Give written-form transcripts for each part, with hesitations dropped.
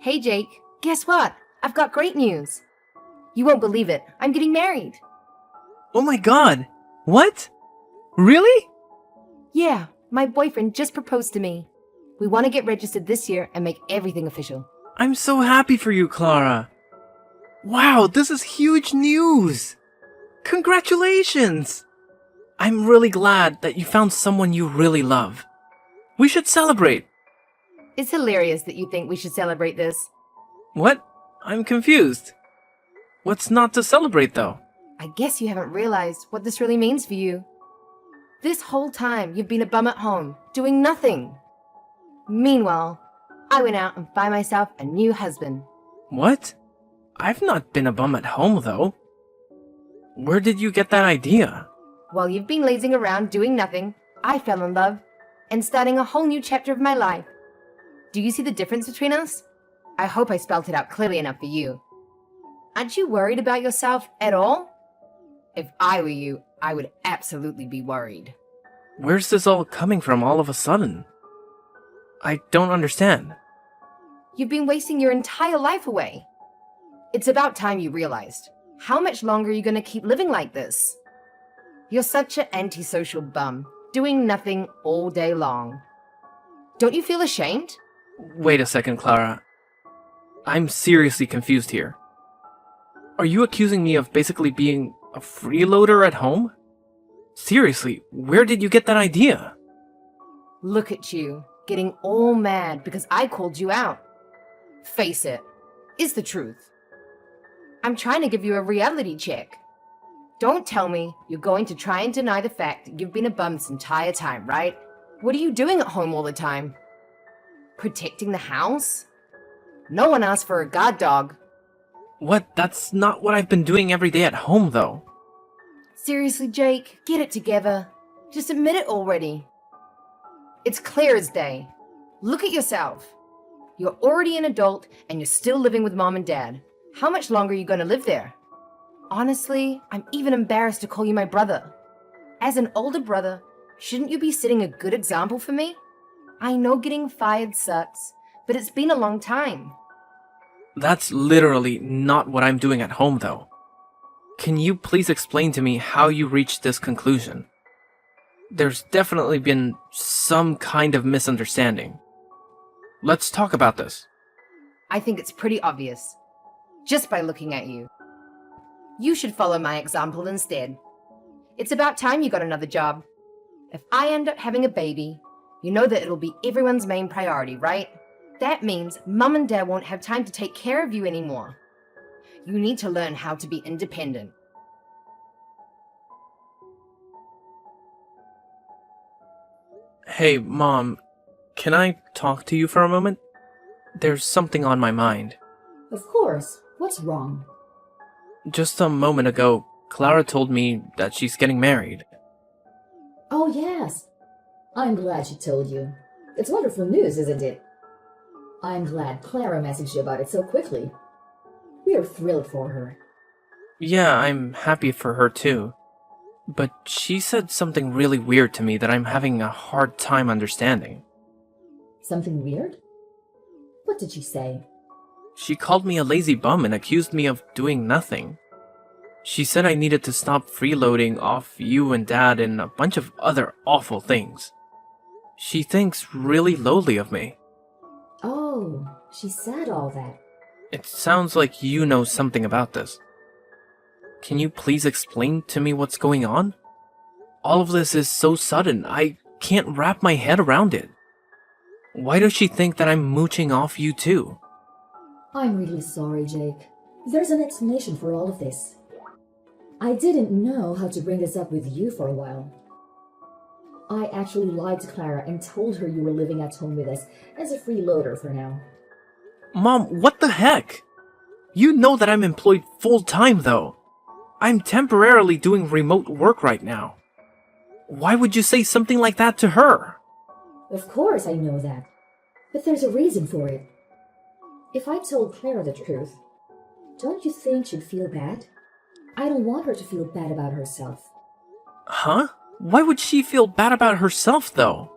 Hey Jake, guess what? I've got great news. You won't believe it. I'm getting married. Oh my god! What? Really? Yeah, my boyfriend just proposed to me. We want to get registered this year and make everything official. I'm so happy for you, Clara. Wow, this is huge news! Congratulations! I'm really glad that you found someone you really love. We should celebrate. It's hilarious that you think we should celebrate this. What? I'm confused. What's not to celebrate, though? I guess you haven't realized what this really means for you. This whole time you've been a bum at home, doing nothing. Meanwhile, I went out and found myself a new husband. What? I've not been a bum at home, though. Where did you get that idea? While you've been lazing around doing nothing, I fell in love and starting a whole new chapter of my life. Do you see the difference between us? I hope I spelled it out clearly enough for you. Aren't you worried about yourself at all? If I were you, I would absolutely be worried. Where's this all coming from all of a sudden? I don't understand. You've been wasting your entire life away. It's about time you realized. How much longer are you going to keep living like this? You're such an antisocial bum, doing nothing all day long. Don't you feel ashamed? Wait a second, Clara. I'm seriously confused here. Are you accusing me of basically being a freeloader at home? Seriously, where did you get that idea? Look at you, getting all mad because I called you out. Face it, it's the truth. I'm trying to give you a reality check. Don't tell me you're going to try and deny the fact that you've been a bum this entire time, right? What are you doing at home all the time? Protecting the house? No one asked for a guard dog. What? That's not what I've been doing every day at home, though. Seriously, Jake, get it together. Just admit it already. It's clear as day. Look at yourself. You're already an adult and you're still living with mom and dad. How much longer are you going to live there? Honestly, I'm even embarrassed to call you my brother. As an older brother, shouldn't you be setting a good example for me? I know getting fired sucks, but it's been a long time. That's literally not what I'm doing at home, though. Can you please explain to me how you reached this conclusion? There's definitely been some kind of misunderstanding. Let's talk about this. I think it's pretty obvious, just by looking at you. You should follow my example instead. It's about time you got another job. If I end up having a baby, you know that it'll be everyone's main priority, right? That means mum and dad won't have time to take care of you anymore. You need to learn how to be independent. Hey, Mom, can I talk to you for a moment? There's something on my mind. Of course. What's wrong? Just a moment ago, Clara told me that she's getting married. Oh, yes. I'm glad she told you. It's wonderful news, isn't it? I'm glad Clara messaged you about it so quickly. We are thrilled for her. Yeah, I'm happy for her too. But she said something really weird to me that I'm having a hard time understanding. Something weird? What did she say? She called me a lazy bum and accused me of doing nothing. She said I needed to stop freeloading off you and Dad and a bunch of other awful things. She thinks really lowly of me. Oh, she said all that. It sounds like you know something about this. Can you please explain to me what's going on? All of this is so sudden, I can't wrap my head around it. Why does she think that I'm mooching off you too? I'm really sorry, Jake. There's an explanation for all of this. I didn't know how to bring this up with you for a while. I actually lied to Clara and told her you were living at home with us as a freeloader for now. Mom, what the heck? You know that I'm employed full-time though. I'm temporarily doing remote work right now. Why would you say something like that to her? Of course I know that. But there's a reason for it. If I told Clara the truth, don't you think she'd feel bad? I don't want her to feel bad about herself. Huh? Why would she feel bad about herself, though?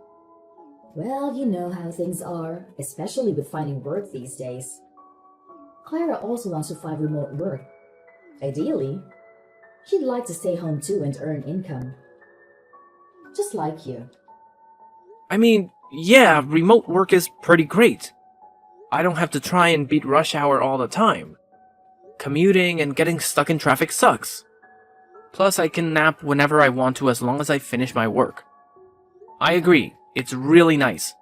Well, you know how things are, especially with finding work these days. Clara also wants to find remote work. Ideally, she'd like to stay home too and earn income. Just like you. I mean, yeah, remote work is pretty great. I don't have to try and beat rush hour all the time. Commuting and getting stuck in traffic sucks. Plus, I can nap whenever I want to as long as I finish my work. I agree, it's really nice.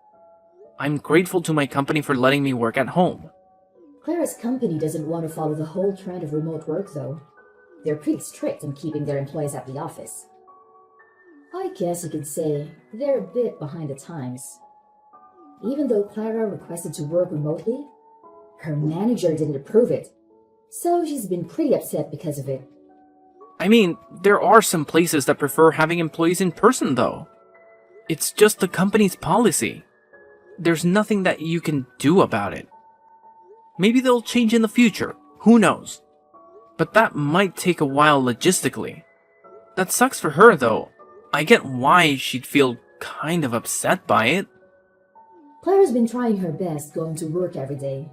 I'm grateful to my company for letting me work at home. Clara's company doesn't want to follow the whole trend of remote work, though. They're pretty strict on keeping their employees at the office. I guess you could say they're a bit behind the times. Even though Clara requested to work remotely, her manager didn't approve it, so she's been pretty upset because of it. I mean, there are some places that prefer having employees in person, though. It's just the company's policy. There's nothing that you can do about it. Maybe they'll change in the future, who knows? But that might take a while logistically. That sucks for her, though. I get why she'd feel kind of upset by it. Clara's been trying her best going to work every day.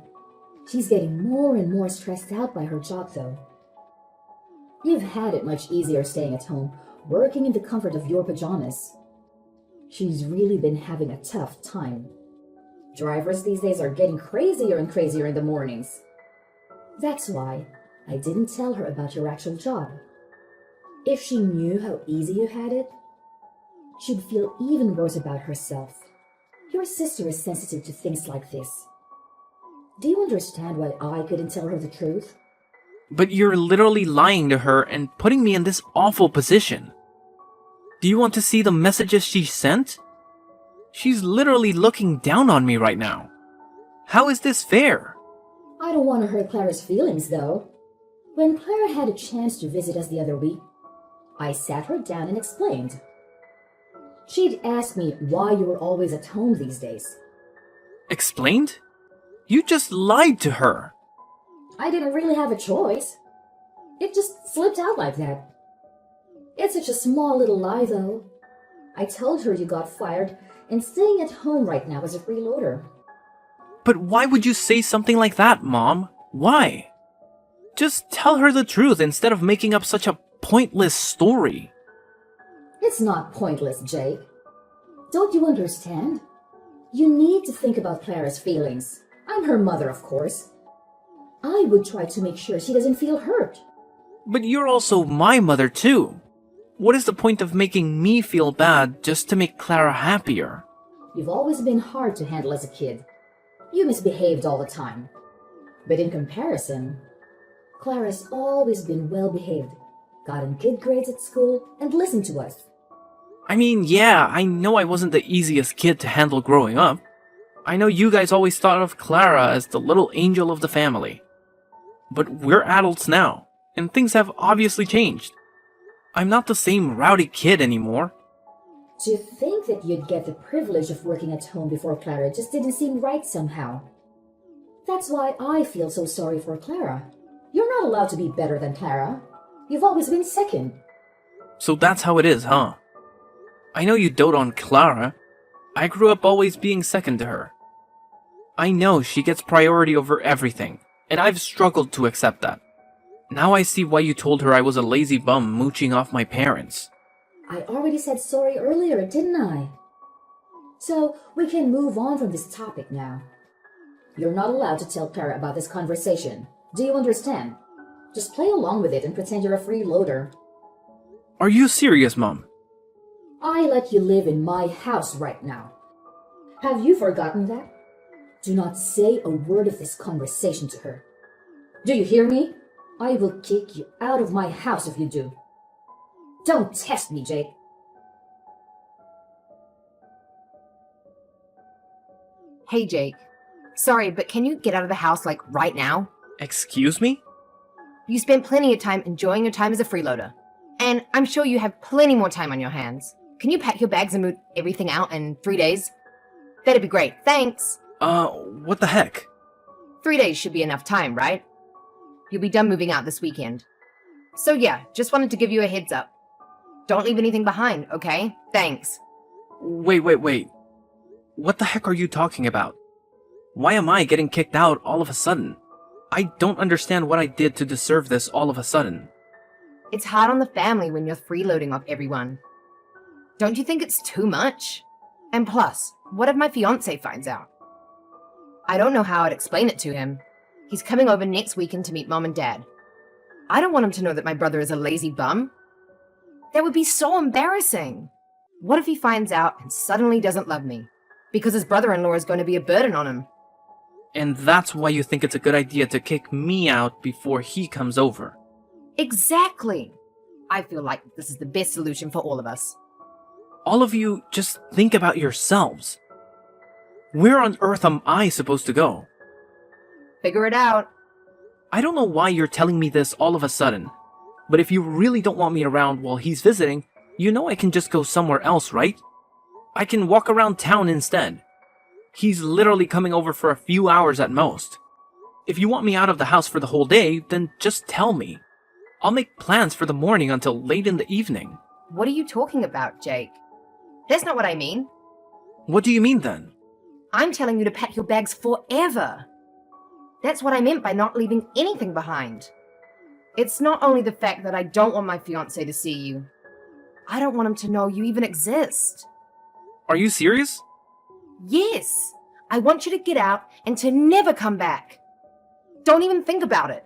She's getting more and more stressed out by her job, though. You've had it much easier staying at home, working in the comfort of your pajamas. She's really been having a tough time. Drivers these days are getting crazier and crazier in the mornings. That's why I didn't tell her about your actual job. If she knew how easy you had it, she'd feel even worse about herself. Your sister is sensitive to things like this. Do you understand why I couldn't tell her the truth? But you're literally lying to her and putting me in this awful position. Do you want to see the messages she sent? She's literally looking down on me right now. How is this fair? I don't want to hurt Clara's feelings, though. When Clara had a chance to visit us the other week, I sat her down and explained. She'd asked me why you were always at home these days. Explained? You just lied to her. I didn't really have a choice. It just slipped out like that. It's such a small little lie, though. I told her you got fired and staying at home right now as a freeloader. But why would you say something like that, Mom? Why? Just tell her the truth instead of making up such a pointless story. It's not pointless, Jake. Don't you understand? You need to think about Clara's feelings. I'm her mother, of course. I would try to make sure she doesn't feel hurt. But you're also my mother, too. What is the point of making me feel bad just to make Clara happier? You've always been hard to handle as a kid. You misbehaved all the time. But in comparison, Clara's always been well-behaved, gotten good grades at school, and listened to us. I mean, yeah, I know I wasn't the easiest kid to handle growing up. I know you guys always thought of Clara as the little angel of the family. But we're adults now, and things have obviously changed. I'm not the same rowdy kid anymore. To think that you'd get the privilege of working at home before Clara just didn't seem right somehow. That's why I feel so sorry for Clara. You're not allowed to be better than Clara. You've always been second. So that's how it is, huh? I know you dote on Clara. I grew up always being second to her. I know she gets priority over everything, and I've struggled to accept that. Now I see why you told her I was a lazy bum mooching off my parents. I already said sorry earlier, didn't I? So we can move on from this topic now. You're not allowed to tell Clara about this conversation. Do you understand? Just play along with it and pretend you're a freeloader. Are you serious, Mom? I let you live in my house right now. Have you forgotten that? Do not say a word of this conversation to her. Do you hear me? I will kick you out of my house if you do. Don't test me, Jake. Hey, Jake. Sorry, but can you get out of the house, like, right now? Excuse me? You spent plenty of time enjoying your time as a freeloader. And I'm sure you have plenty more time on your hands. Can you pack your bags and move everything out in 3 days? That'd be great. Thanks. What the heck? 3 days should be enough time, right? You'll be done moving out this weekend. So yeah, just wanted to give you a heads up. Don't leave anything behind, okay? Thanks. Wait. What the heck are you talking about? Why am I getting kicked out all of a sudden? I don't understand what I did to deserve this all of a sudden. It's hard on the family when you're freeloading off everyone. Don't you think it's too much? And plus, what if my fiancé finds out? I don't know how I'd explain it to him. He's coming over next weekend to meet Mom and Dad. I don't want him to know that my brother is a lazy bum. That would be so embarrassing. What if he finds out and suddenly doesn't love me? Because his brother-in-law is going to be a burden on him. And that's why you think it's a good idea to kick me out before he comes over. Exactly. I feel like this is the best solution for all of us. All of you just think about yourselves. Where on earth am I supposed to go? Figure it out. I don't know why you're telling me this all of a sudden, but if you really don't want me around while he's visiting, you know I can just go somewhere else, right? I can walk around town instead. He's literally coming over for a few hours at most. If you want me out of the house for the whole day, then just tell me. I'll make plans for the morning until late in the evening. What are you talking about, Jake? That's not what I mean. What do you mean then? I'm telling you to pack your bags forever. That's what I meant by not leaving anything behind. It's not only the fact that I don't want my fiancé to see you. I don't want him to know you even exist. Are you serious? Yes, I want you to get out and to never come back. Don't even think about it.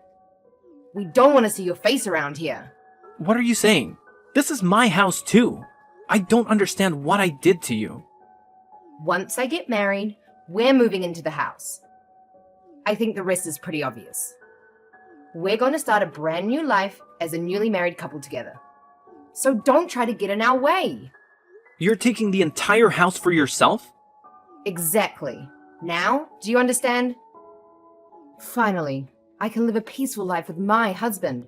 We don't want to see your face around here. What are you saying? This is my house too. I don't understand what I did to you. Once I get married, we're moving into the house. I think the rest is pretty obvious. We're going to start a brand new life as a newly married couple together. So don't try to get in our way. You're taking the entire house for yourself? Exactly. Now, do you understand? Finally, I can live a peaceful life with my husband.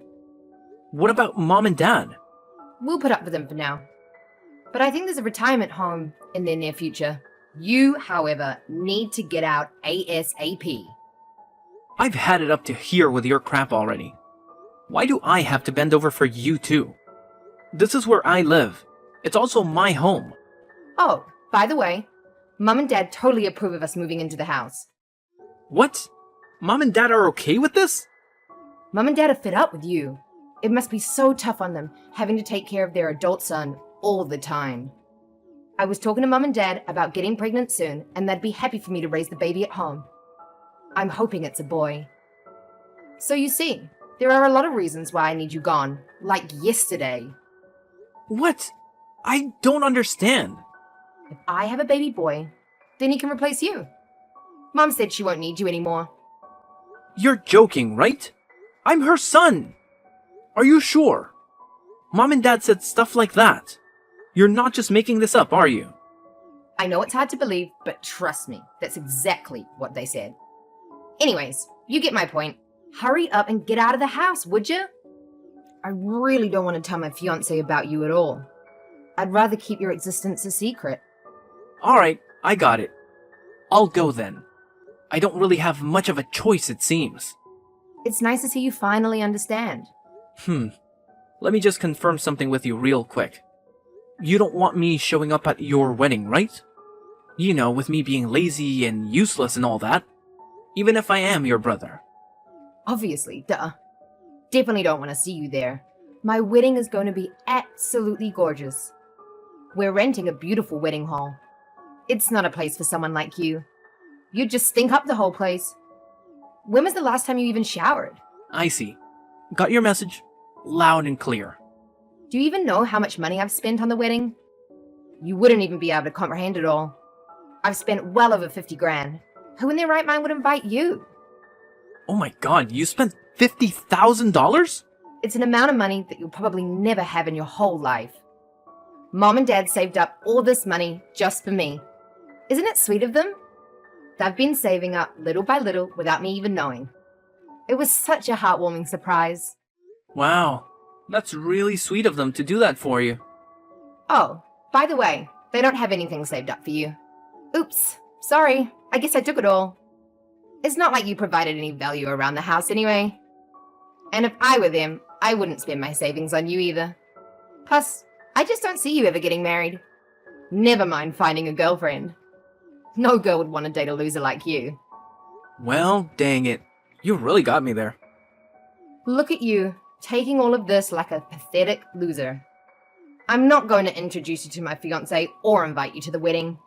What about Mom and Dad? We'll put up with them for now. But I think there's a retirement home in their near future. You, however, need to get out ASAP. I've had it up to here with your crap already. Why do I have to bend over for you too? This is where I live. It's also my home. Oh, by the way, Mom and Dad totally approve of us moving into the house. What? Mom and Dad are okay with this? Mom and Dad are fed up with you. It must be so tough on them having to take care of their adult son all the time. I was talking to Mom and Dad about getting pregnant soon, and they'd be happy for me to raise the baby at home. I'm hoping it's a boy. So you see, there are a lot of reasons why I need you gone, like yesterday. What? I don't understand. If I have a baby boy, then he can replace you. Mom said she won't need you anymore. You're joking, right? I'm her son. Are you sure? Mom and Dad said stuff like that. You're not just making this up, are you? I know it's hard to believe, but trust me, that's exactly what they said. Anyways, you get my point. Hurry up and get out of the house, would you? I really don't want to tell my fiancé about you at all. I'd rather keep your existence a secret. Alright, I got it. I'll go then. I don't really have much of a choice, it seems. It's nice to see you finally understand. Let me just confirm something with you real quick. You don't want me showing up at your wedding, right? You know, with me being lazy and useless and all that. Even if I am your brother. Obviously, duh. Definitely don't want to see you there. My wedding is going to be absolutely gorgeous. We're renting a beautiful wedding hall. It's not a place for someone like you. You'd just stink up the whole place. When was the last time you even showered? I see. Got your message. Loud and clear. Do you even know how much money I've spent on the wedding? You wouldn't even be able to comprehend it all. I've spent well over 50 grand. Who in their right mind would invite you? Oh my god, you spent $50,000? It's an amount of money that you'll probably never have in your whole life. Mom and Dad saved up all this money just for me. Isn't it sweet of them? They've been saving up little by little without me even knowing. It was such a heartwarming surprise. Wow, that's really sweet of them to do that for you. Oh, by the way, they don't have anything saved up for you. Oops, sorry, I guess I took it all. It's not like you provided any value around the house anyway. And if I were them, I wouldn't spend my savings on you either. Plus, I just don't see you ever getting married. Never mind finding a girlfriend. No girl would want to date a loser like you. Well, dang it. You really got me there. Look at you, taking all of this like a pathetic loser. I'm not going to introduce you to my fiancé or invite you to the wedding.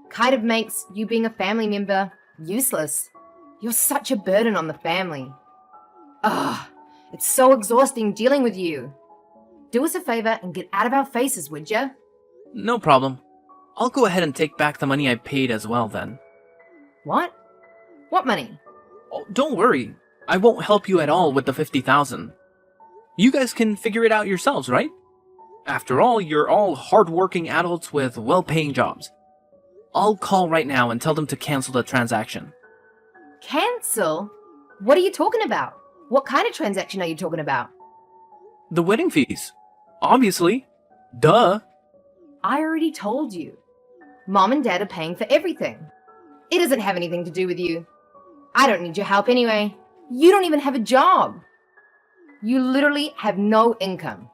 Kind of makes you being a family member useless. You're such a burden on the family. Ugh, it's so exhausting dealing with you. Do us a favor and get out of our faces, would ya? No problem. I'll go ahead and take back the money I paid as well then. What? What money? Oh, don't worry. I won't help you at all with the 50,000. You guys can figure it out yourselves, right? After all, you're all hard-working adults with well-paying jobs. I'll call right now and tell them to cancel the transaction. Cancel? What are you talking about? What kind of transaction are you talking about? The wedding fees. Obviously. Duh. I already told you. Mom and Dad are paying for everything. It doesn't have anything to do with you. I don't need your help anyway. You don't even have a job. You literally have no income.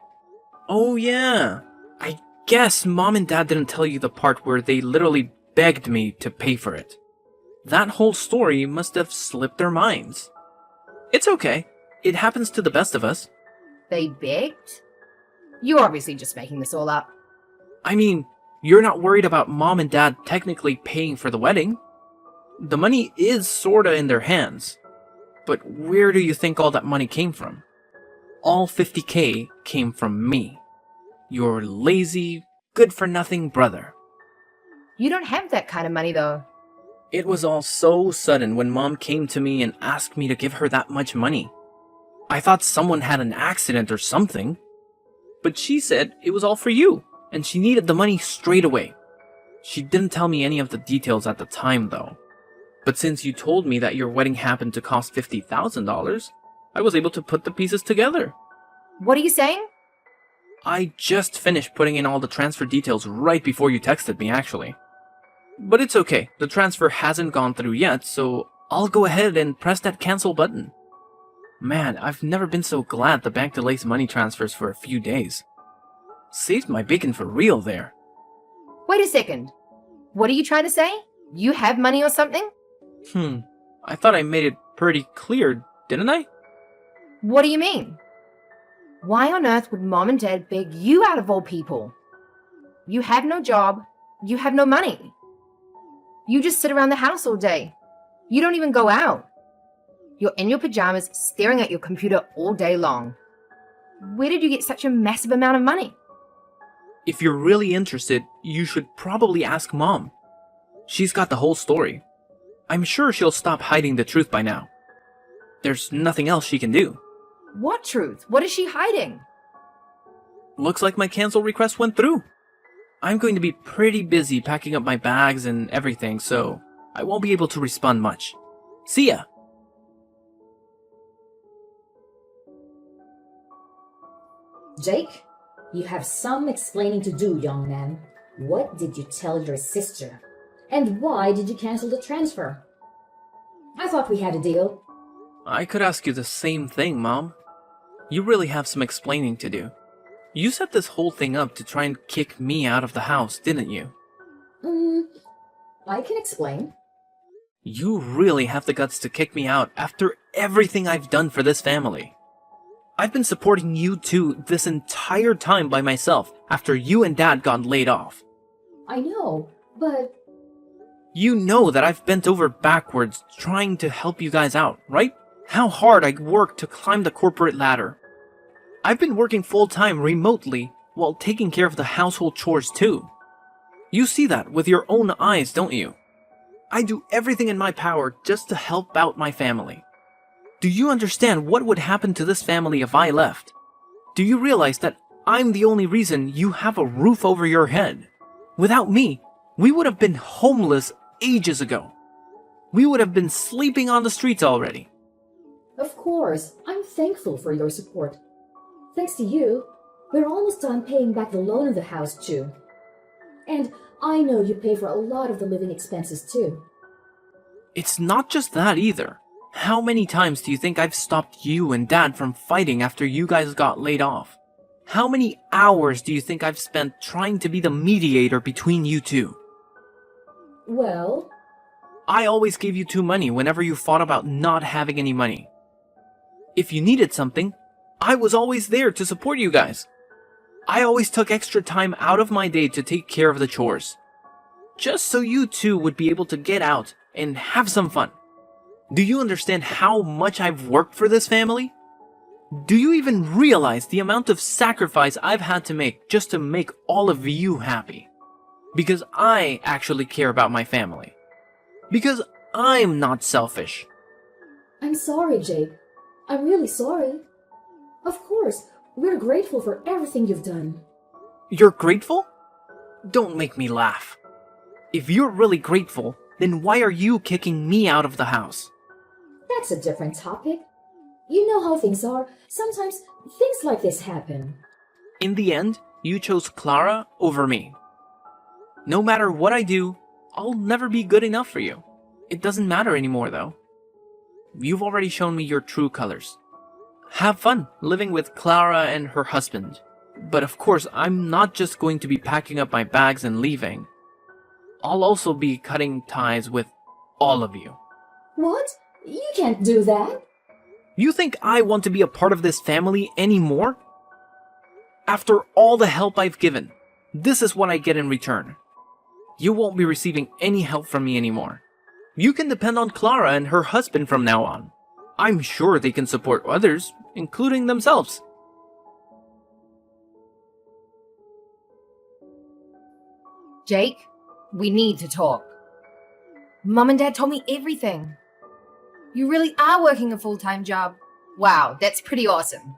Oh yeah. I guess Mom and Dad didn't tell you the part where they literally begged me to pay for it. That whole story must have slipped their minds. It's okay. It happens to the best of us. They begged? You're obviously just making this all up. I mean, you're not worried about Mom and Dad technically paying for the wedding. The money is sorta in their hands. But where do you think all that money came from? All 50K came from me. Your lazy, good-for-nothing brother. You don't have that kind of money, though. It was all so sudden when Mom came to me and asked me to give her that much money. I thought someone had an accident or something. But she said it was all for you, and she needed the money straight away. She didn't tell me any of the details at the time, though. But since you told me that your wedding happened to cost $50,000, I was able to put the pieces together. What are you saying? I just finished putting in all the transfer details right before you texted me, actually. But it's okay, the transfer hasn't gone through yet, so I'll go ahead and press that cancel button. Man, I've never been so glad the bank delays money transfers for a few days. Saved my bacon for real there. Wait a second. What are you trying to say? You have money or something? I thought I made it pretty clear, didn't I? What do you mean? Why on earth would Mom and Dad beg you out of all people? You have no job. You have no money. You just sit around the house all day. You don't even go out. You're in your pajamas staring at your computer all day long. Where did you get such a massive amount of money? If you're really interested, you should probably ask Mom. She's got the whole story. I'm sure she'll stop hiding the truth by now. There's nothing else she can do. What truth? What is she hiding? Looks like my cancel request went through. I'm going to be pretty busy packing up my bags and everything, so I won't be able to respond much. See ya! Jake, you have some explaining to do, young man. What did you tell your sister? And why did you cancel the transfer? I thought we had a deal. I could ask you the same thing, Mom. You really have some explaining to do. You set this whole thing up to try and kick me out of the house, didn't you? I can explain. You really have the guts to kick me out after everything I've done for this family. I've been supporting you two this entire time by myself after you and Dad got laid off. I know, but... You know that I've bent over backwards trying to help you guys out, right? How hard I worked to climb the corporate ladder. I've been working full-time remotely while taking care of the household chores too. You see that with your own eyes, don't you? I do everything in my power just to help out my family. Do you understand what would happen to this family if I left? Do you realize that I'm the only reason you have a roof over your head? Without me, we would have been homeless ages ago. We would have been sleeping on the streets already. Of course, I'm thankful for your support. Thanks to you, we're almost done paying back the loan of the house too. And I know you pay for a lot of the living expenses too. It's not just that either. How many times do you think I've stopped you and Dad from fighting after you guys got laid off? How many hours do you think I've spent trying to be the mediator between you two? Well, I always gave you two money whenever you fought about not having any money. If you needed something, I was always there to support you guys. I always took extra time out of my day to take care of the chores. Just so you two would be able to get out and have some fun. Do you understand how much I've worked for this family? Do you even realize the amount of sacrifice I've had to make just to make all of you happy? Because I actually care about my family. Because I'm not selfish. I'm sorry, Jake. I'm really sorry. Of course, we're grateful for everything you've done. You're grateful? Don't make me laugh. If you're really grateful, then why are you kicking me out of the house? That's a different topic. You know how things are. Sometimes things like this happen. In the end, you chose Clara over me. No matter what I do, I'll never be good enough for you. It doesn't matter anymore, though. You've already shown me your true colors. Have fun living with Clara and her husband. But of course, I'm not just going to be packing up my bags and leaving. I'll also be cutting ties with all of you. What? You can't do that. You think I want to be a part of this family anymore? After all the help I've given, this is what I get in return. You won't be receiving any help from me anymore. You can depend on Clara and her husband from now on. I'm sure they can support others, including themselves. Jake, we need to talk. Mom and Dad told me everything. You really are working a full-time job. Wow, that's pretty awesome.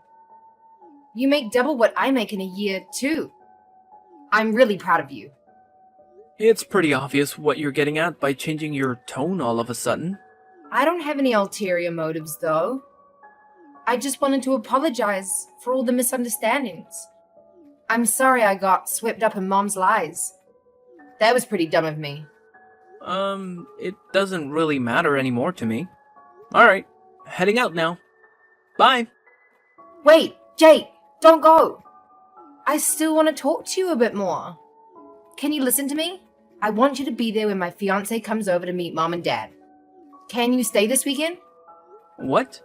You make double what I make in a year, too. I'm really proud of you. It's pretty obvious what you're getting at by changing your tone all of a sudden. I don't have any ulterior motives, though. I just wanted to apologize for all the misunderstandings. I'm sorry I got swept up in Mom's lies. That was pretty dumb of me. It doesn't really matter anymore to me. Alright, heading out now. Bye! Wait, Jake, don't go. I still want to talk to you a bit more. Can you listen to me? I want you to be there when my fiancé comes over to meet Mom and Dad. Can you stay this weekend? What?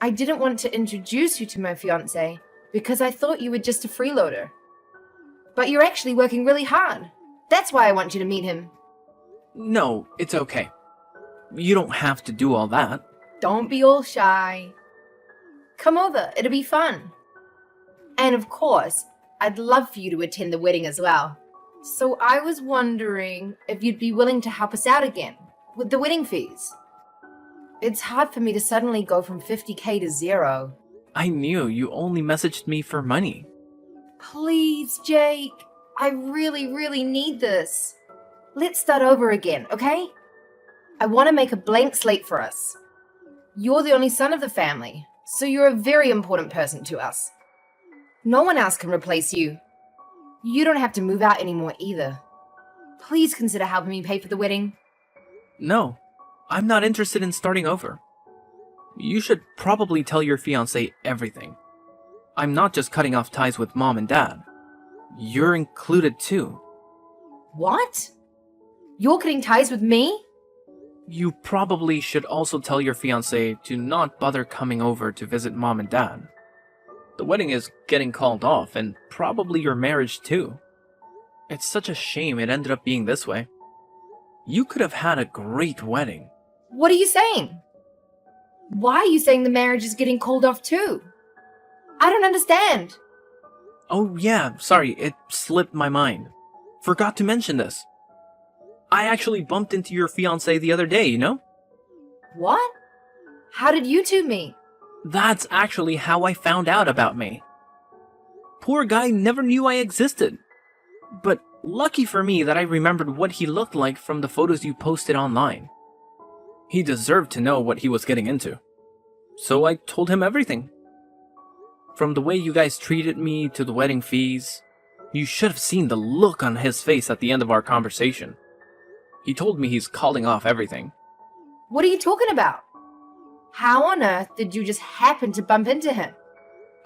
I didn't want to introduce you to my fiancé because I thought you were just a freeloader. But you're actually working really hard. That's why I want you to meet him. No, it's okay. You don't have to do all that. Don't be all shy. Come over, it'll be fun. And of course, I'd love for you to attend the wedding as well. So I was wondering if you'd be willing to help us out again with the wedding fees. It's hard for me to suddenly go from 50K to zero. I knew you only messaged me for money. Please, Jake. I really need this. Let's start over again, okay? I want to make a blank slate for us. You're the only son of the family, so you're a very important person to us. No one else can replace you. You don't have to move out anymore either. Please consider helping me pay for the wedding. No, I'm not interested in starting over. You should probably tell your fiancé everything. I'm not just cutting off ties with Mom and Dad. You're included too. What? You're cutting ties with me? You probably should also tell your fiancé to not bother coming over to visit Mom and Dad. The wedding is getting called off, and probably your marriage too. It's such a shame it ended up being this way. You could have had a great wedding. What are you saying? Why are you saying the marriage is getting called off too? I don't understand. Oh yeah, sorry, it slipped my mind. Forgot to mention this. I actually bumped into your fiancé the other day, you know? What? How did you two meet? That's actually how I found out about me. Poor guy never knew I existed. But lucky for me that I remembered what he looked like from the photos you posted online. He deserved to know what he was getting into. So I told him everything. From the way you guys treated me to the wedding fees, you should have seen the look on his face at the end of our conversation. He told me he's calling off everything. What are you talking about? How on earth did you just happen to bump into him?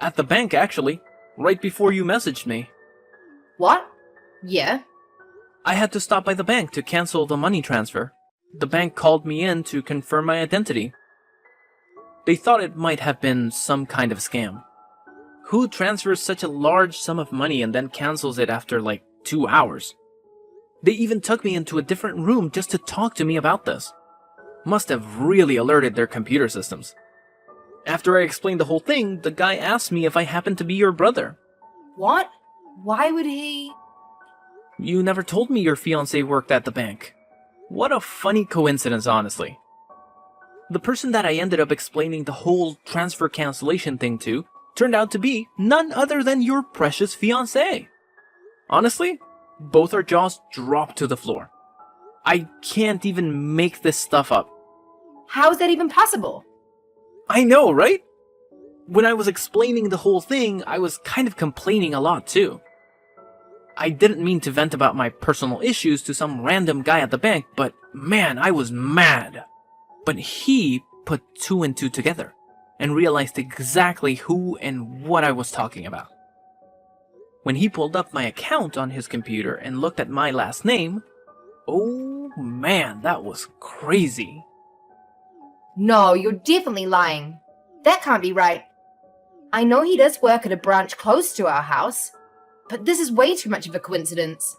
At the bank, actually, right before you messaged me. What? Yeah? I had to stop by the bank to cancel the money transfer. The bank called me in to confirm my identity. They thought it might have been some kind of scam. Who transfers such a large sum of money and then cancels it after like 2 hours? They even took me into a different room just to talk to me about this. Must have really alerted their computer systems. After I explained the whole thing, the guy asked me if I happened to be your brother. What? Why would he? You never told me your fiancé worked at the bank. What a funny coincidence, honestly. The person that I ended up explaining the whole transfer cancellation thing to turned out to be none other than your precious fiancé. Honestly, both our jaws dropped to the floor. I can't even make this stuff up. How is that even possible? I know, right? When I was explaining the whole thing, I was kind of complaining a lot too. I didn't mean to vent about my personal issues to some random guy at the bank, but man, I was mad. But he put 2 and 2 together and realized exactly who and what I was talking about. When he pulled up my account on his computer and looked at my last name, oh man, that was crazy. No, you're definitely lying. That can't be right. I know he does work at a branch close to our house, but this is way too much of a coincidence.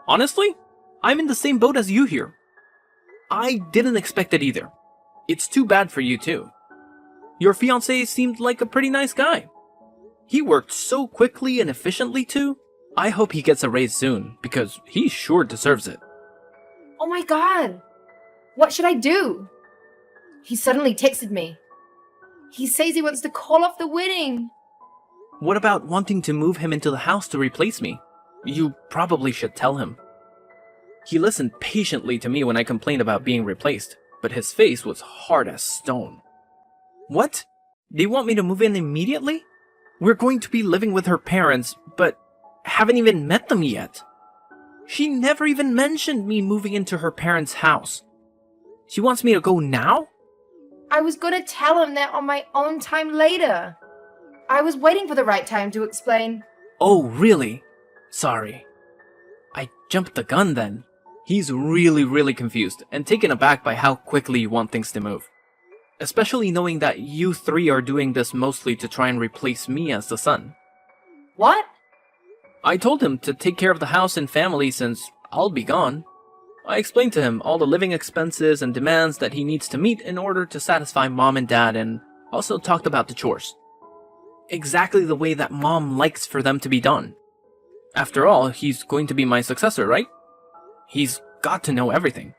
Honestly, I'm in the same boat as you here. I didn't expect it either. It's too bad for you too. Your fiancé seemed like a pretty nice guy. He worked so quickly and efficiently too. I hope he gets a raise soon, because he sure deserves it. Oh my god! What should I do? He suddenly texted me. He says he wants to call off the wedding. What about wanting to move him into the house to replace me? You probably should tell him. He listened patiently to me when I complained about being replaced, but his face was hard as stone. What? They want me to move in immediately? We're going to be living with her parents, but haven't even met them yet. She never even mentioned me moving into her parents' house. She wants me to go now? I was gonna tell him that on my own time later. I was waiting for the right time to explain. Oh, really? Sorry. I jumped the gun then. He's really confused and taken aback by how quickly you want things to move. Especially knowing that you 3 are doing this mostly to try and replace me as the son. What? I told him to take care of the house and family since I'll be gone. I explained to him all the living expenses and demands that he needs to meet in order to satisfy mom and dad, and also talked about the chores. Exactly the way that mom likes for them to be done. After all, he's going to be my successor, right? He's got to know everything.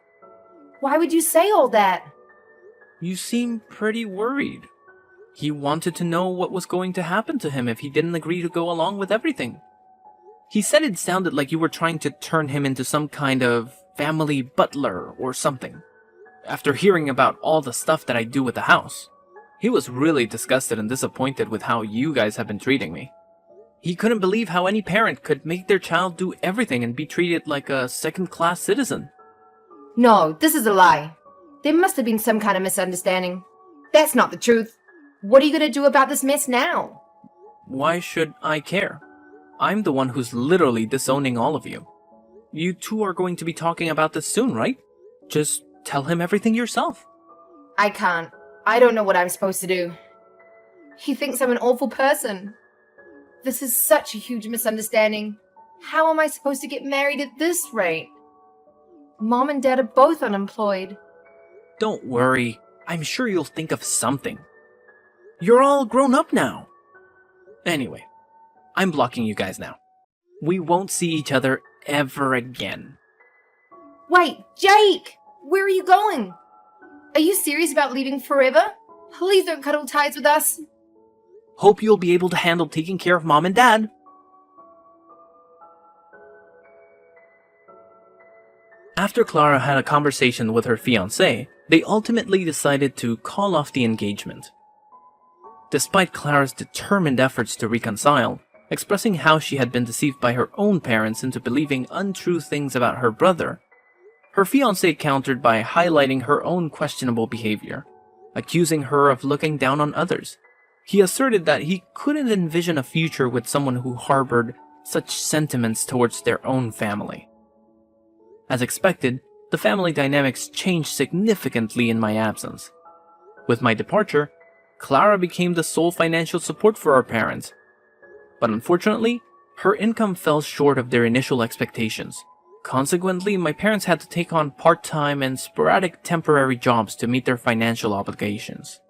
Why would you say all that? You seem pretty worried. He wanted to know what was going to happen to him if he didn't agree to go along with everything. He said it sounded like you were trying to turn him into some kind of family butler or something. After hearing about all the stuff that I do with the house, he was really disgusted and disappointed with how you guys have been treating me. He couldn't believe how any parent could make their child do everything and be treated like a second-class citizen. No, this is a lie. There must have been some kind of misunderstanding. That's not the truth. What are you gonna do about this mess now? Why should I care? I'm the one who's literally disowning all of you. You two are going to be talking about this soon, right? Just tell him everything yourself. I can't. I don't know what I'm supposed to do. He thinks I'm an awful person. This is such a huge misunderstanding. How am I supposed to get married at this rate? Mom and Dad are both unemployed. Don't worry. I'm sure you'll think of something. You're all grown up now. Anyway, I'm blocking you guys now. We won't see each other ever again. Wait, Jake! Where are you going? Are you serious about leaving forever? Please don't cuddle ties with us. Hope you'll be able to handle taking care of mom and dad. After Clara had a conversation with her fiancé, they ultimately decided to call off the engagement. Despite Clara's determined efforts to reconcile, expressing how she had been deceived by her own parents into believing untrue things about her brother, her fiancé countered by highlighting her own questionable behavior, accusing her of looking down on others. He asserted that he couldn't envision a future with someone who harbored such sentiments towards their own family. As expected, the family dynamics changed significantly in my absence. With my departure, Clara became the sole financial support for our parents. But unfortunately, her income fell short of their initial expectations. Consequently, my parents had to take on part-time and sporadic temporary jobs to meet their financial obligations.